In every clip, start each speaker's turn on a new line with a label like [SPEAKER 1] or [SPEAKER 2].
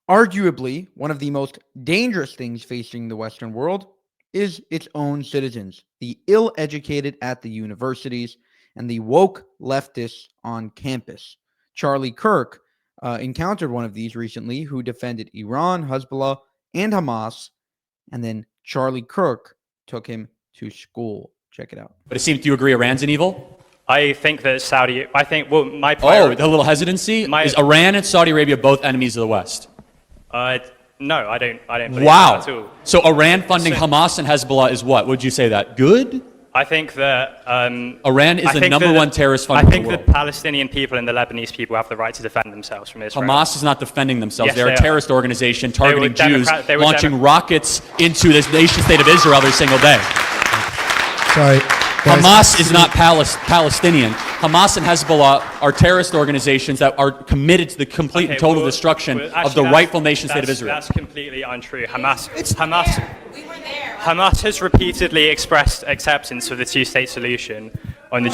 [SPEAKER 1] Arguably, one of the most dangerous things facing the Western world is its own citizens, the ill-educated at the universities, and the woke leftists on campus. Charlie Kirk encountered one of these recently who defended Iran, Hezbollah, and Hamas, and then Charlie Kirk took him to school. Check it out.
[SPEAKER 2] But it seems, do you agree Iran's an evil?
[SPEAKER 3] I think that Saudi, my
[SPEAKER 2] priority... Oh, a little hesitancy? Is Iran and Saudi Arabia both enemies of the West?
[SPEAKER 3] No, I don't believe
[SPEAKER 2] that
[SPEAKER 3] at all.
[SPEAKER 2] So Iran funding Hamas and Hezbollah is what? Would you say that? Good?
[SPEAKER 3] I think that...
[SPEAKER 2] Iran is the number one terrorist funder in the world.
[SPEAKER 3] I think the Palestinian people and the Lebanese people have the right to defend themselves from Israel.
[SPEAKER 2] Hamas is not defending themselves.
[SPEAKER 3] Yes,
[SPEAKER 2] They're a terrorist organization targeting Jews, launching rockets into this nation-state of Israel every single day.
[SPEAKER 4] Sorry.
[SPEAKER 2] Hamas is not Palestinian. Hamas and Hezbollah are terrorist organizations that are committed to the complete and total destruction of the rightful nation-state of Israel.
[SPEAKER 3] That's completely untrue. Hamas has repeatedly expressed acceptance of the two-state solution on the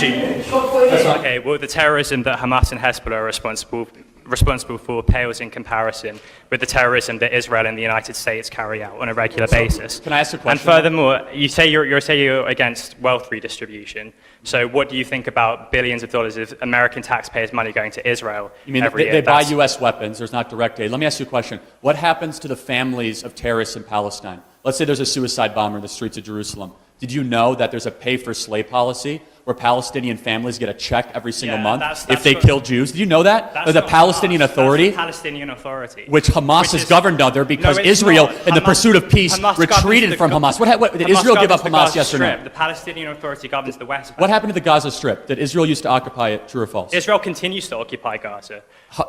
[SPEAKER 3] Okay, well, the terrorism that Hamas and Hezbollah are responsible for pales in comparison with the terrorism that Israel and the United States carry out on a regular basis.
[SPEAKER 2] Can I ask a question?
[SPEAKER 3] And furthermore, you say you're against wealth redistribution. So what do you think about billions of dollars of American taxpayers' money going to Israel every year?
[SPEAKER 2] They buy U.S. weapons. There's not direct aid. Let me ask you a question. What happens to the families of terrorists in Palestine? Let's say there's a suicide bomber in the streets of Jerusalem. Did you know that there's a pay-for-slay policy where Palestinian families get a check every single month if they kill Jews? Did you know that? The Palestinian Authority, which Hamas is governed under because Israel, in the pursuit of peace, retreated from Hamas. Did Israel give up Hamas, yes or no?
[SPEAKER 3] The Palestinian Authority governs the West Bank.
[SPEAKER 2] What happened to the Gaza Strip? Did Israel used to occupy it, true or false?
[SPEAKER 3] Israel continues to occupy Gaza.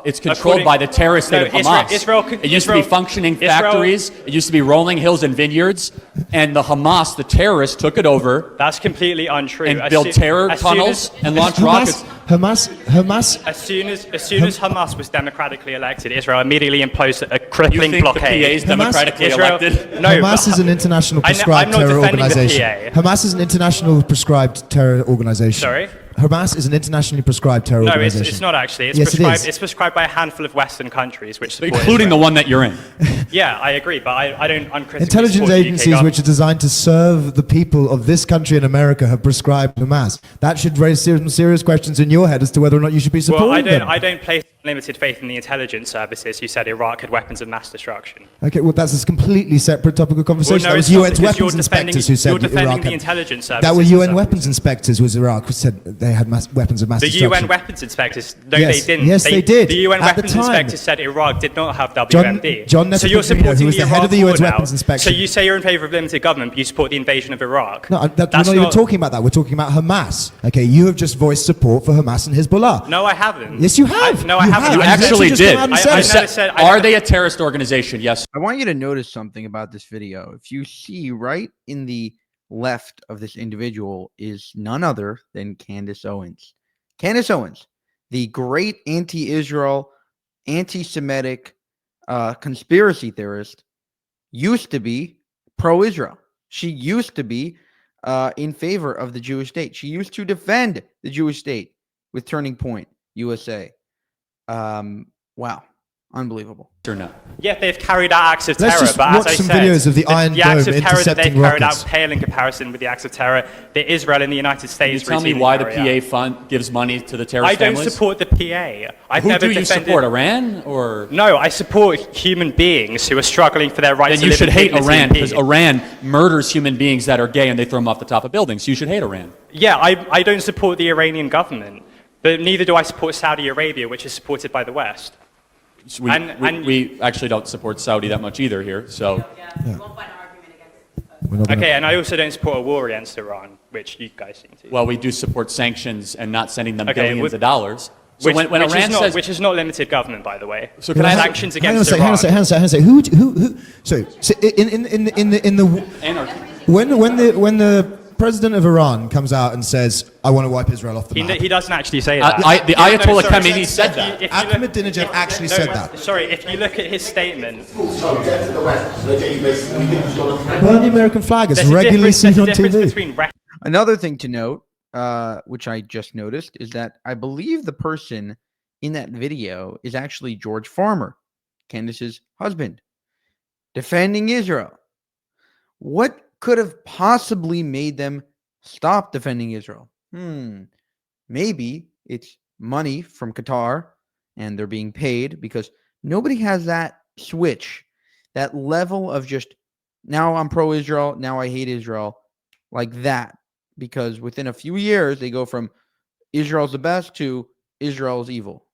[SPEAKER 2] It's controlled by the terrorist state of Hamas. It used to be functioning factories. It used to be rolling hills and vineyards. And the Hamas, the terrorists, took it over.
[SPEAKER 3] That's completely untrue.
[SPEAKER 2] And built terror tunnels and launched rockets.
[SPEAKER 4] Hamas.
[SPEAKER 3] As soon as Hamas was democratically elected, Israel immediately imposed a crippling blockade.
[SPEAKER 2] The PA is democratically elected?
[SPEAKER 4] No, Hamas is an international prescribed terror organization. Hamas is an international prescribed terror organization.
[SPEAKER 3] Sorry?
[SPEAKER 4] Hamas is an internationally prescribed terror organization.
[SPEAKER 3] No, it's not actually. It's prescribed by a handful of Western countries, which support
[SPEAKER 2] including
[SPEAKER 3] Israel.
[SPEAKER 2] the one that you're in.
[SPEAKER 3] Yeah, I agree, but I don't uncritically
[SPEAKER 4] Intelligence agencies which are designed to serve the people of this country in America have prescribed Hamas. That should raise some serious questions in your head as to whether or not you should be supporting them.
[SPEAKER 3] I don't place limited faith in the intelligence services who said Iraq had weapons of mass destruction.
[SPEAKER 4] Okay, well, that's a completely separate topic of conversation.
[SPEAKER 3] Well, no,
[SPEAKER 4] that was UN's weapons inspectors who said Iraq
[SPEAKER 3] the intelligence services.
[SPEAKER 4] That were UN weapons inspectors who Iraq said they had weapons of mass destruction.
[SPEAKER 3] The UN weapons inspectors, no,
[SPEAKER 4] yes,
[SPEAKER 3] they didn't.
[SPEAKER 4] Yes, they did.
[SPEAKER 3] The UN weapons inspectors said Iraq did not have WMD.
[SPEAKER 4] So you're supporting who was the head of the UN's weapons inspection.
[SPEAKER 3] So you say you're in favor of limited government, but you support the invasion of Iraq.
[SPEAKER 4] No, we're not even talking about that. We're talking about Hamas. Okay, you have just voiced support for Hamas and Hezbollah.
[SPEAKER 3] No, I haven't.
[SPEAKER 4] Yes, you have.
[SPEAKER 3] No, I haven't.
[SPEAKER 2] You actually did. Are they a terrorist organization? Yes.
[SPEAKER 1] I want you to notice something about this video. If you see right in the left of this individual is none other than Candace Owens. Candace Owens, the great anti-Israel, anti-Semitic conspiracy theorist, used to be pro-Israel. She used to be in favor of the Jewish state. She used to defend the Jewish state with Turning Point USA. Wow. Unbelievable.
[SPEAKER 2] Or not.
[SPEAKER 3] Yeah, they've carried out acts of terror,
[SPEAKER 4] Let's just
[SPEAKER 3] but
[SPEAKER 4] watch
[SPEAKER 3] as
[SPEAKER 4] some
[SPEAKER 3] I said,
[SPEAKER 4] videos of the Iron Dome
[SPEAKER 3] acts of terror that they've
[SPEAKER 4] intercepting
[SPEAKER 3] carried
[SPEAKER 4] rockets.
[SPEAKER 3] out pale in comparison with the acts of terror that Israel and the United States
[SPEAKER 2] Can you tell me why the PA fund gives money to the terrorist families?
[SPEAKER 3] I don't support the PA.
[SPEAKER 2] Who do you support, Iran or?
[SPEAKER 3] No, I support human beings who are struggling for their rights to live in dignity.
[SPEAKER 2] Then you should hate Iran because Iran murders human beings that are gay and they throw them off the top of buildings. So you should hate Iran.
[SPEAKER 3] Yeah, I don't support the Iranian but neither do I support Saudi Arabia, which is supported by the West.
[SPEAKER 2] We actually don't support Saudi that much either here, so.
[SPEAKER 4] Yeah.
[SPEAKER 3] Okay, and I also don't support a war against Iran, which you guys seem to.
[SPEAKER 2] Well, we do support sanctions and not sending them billions of dollars. So when Iran says,
[SPEAKER 3] which is not limited government, by the way.
[SPEAKER 2] So can I
[SPEAKER 3] sanctions against Iran?
[SPEAKER 4] Hang on a second. Who? So in the
[SPEAKER 2] anarchy.
[SPEAKER 4] When the president of Iran comes out and says, "I want to wipe Israel off the map,"
[SPEAKER 3] he doesn't actually say that.
[SPEAKER 2] The Ayatollah Khamenei said that.
[SPEAKER 4] Ahmadinejad actually said that.
[SPEAKER 3] Sorry, if you look at his statement.
[SPEAKER 4] Burn the American flag. It's regularly seen on TV.
[SPEAKER 1] Another thing to note, which I just noticed, is that I believe the person in that video is actually George Farmer. Candace's husband, defending Israel. What could have possibly made them stop defending Israel? Maybe it's money from Qatar and they're being paid, because nobody has that switch, that level of just, now I'm pro-Israel, now I hate Israel, like that. Because within a few years, they go from Israel's the best to Israel's evil.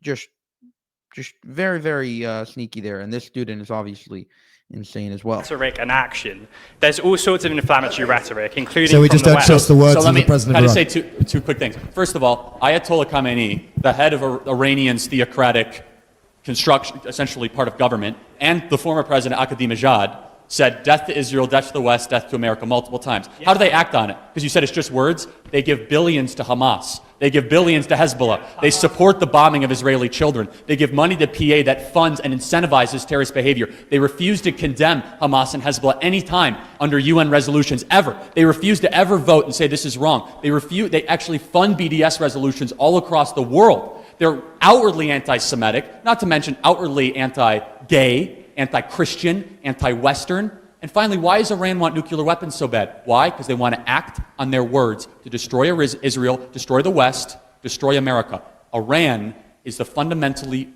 [SPEAKER 1] Just very, very sneaky there. And this student is obviously insane as well.
[SPEAKER 3] Rhetoric and action. There's all sorts of inflammatory rhetoric, including
[SPEAKER 4] So we
[SPEAKER 3] from
[SPEAKER 4] just
[SPEAKER 3] the
[SPEAKER 4] don't
[SPEAKER 3] West.
[SPEAKER 4] trust the words
[SPEAKER 2] So
[SPEAKER 4] of
[SPEAKER 2] let
[SPEAKER 4] the
[SPEAKER 2] me
[SPEAKER 4] president
[SPEAKER 2] kind
[SPEAKER 4] of
[SPEAKER 2] of
[SPEAKER 4] Iran.
[SPEAKER 2] say two quick things. First of all, Ayatollah Khamenei, the head of Iranian's theocratic construction, essentially part of government, and the former president Ahmadinejad said death to Israel, death to the West, death to America multiple times. How do they act on it? Because you said it's just words. They give billions to Hamas. They give billions to Hezbollah. They support the bombing of Israeli children. They give money to PA that funds and incentivizes terrorist behavior. They refuse to condemn Hamas and Hezbollah any time under UN resolutions, ever. They refuse to ever vote and say this is wrong. They actually fund BDS resolutions all across the world. They're outwardly anti-Semitic, not to mention outwardly anti-gay, anti-Christian, anti-Western. And finally, why does Iran want nuclear weapons so bad? Why? Because they want to act on their words to destroy Israel, destroy the West, destroy America. Iran is the fundamentally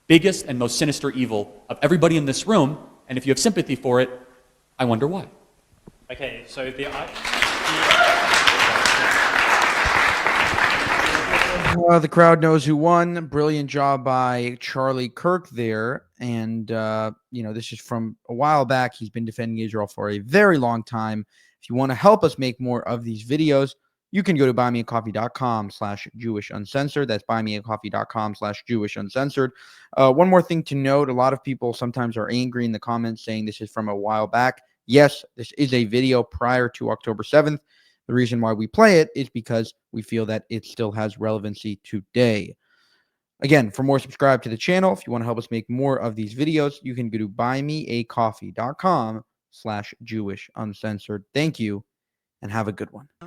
[SPEAKER 2] biggest and most sinister evil of everybody in this room. And if you have sympathy for it, I wonder why.
[SPEAKER 3] Okay, so
[SPEAKER 1] The crowd knows who won. Brilliant job by Charlie Kirk there. And, this is from a while back. He's been defending Israel for a very long time. If you want to help us make more of these videos, you can go to buymeacoffee.com/JewishUncensored. That's buymeacoffee.com/JewishUncensored. One more thing to note. A lot of people sometimes are angry in the comments saying this is from a while back. Yes, this is a video prior to October 7th. The reason why we play it is because we feel that it still has relevancy today. Again, for more, subscribe to the channel. If you want to help us make more of these videos, you can go to buymeacoffee.com/JewishUncensored. Thank you, and have a good one.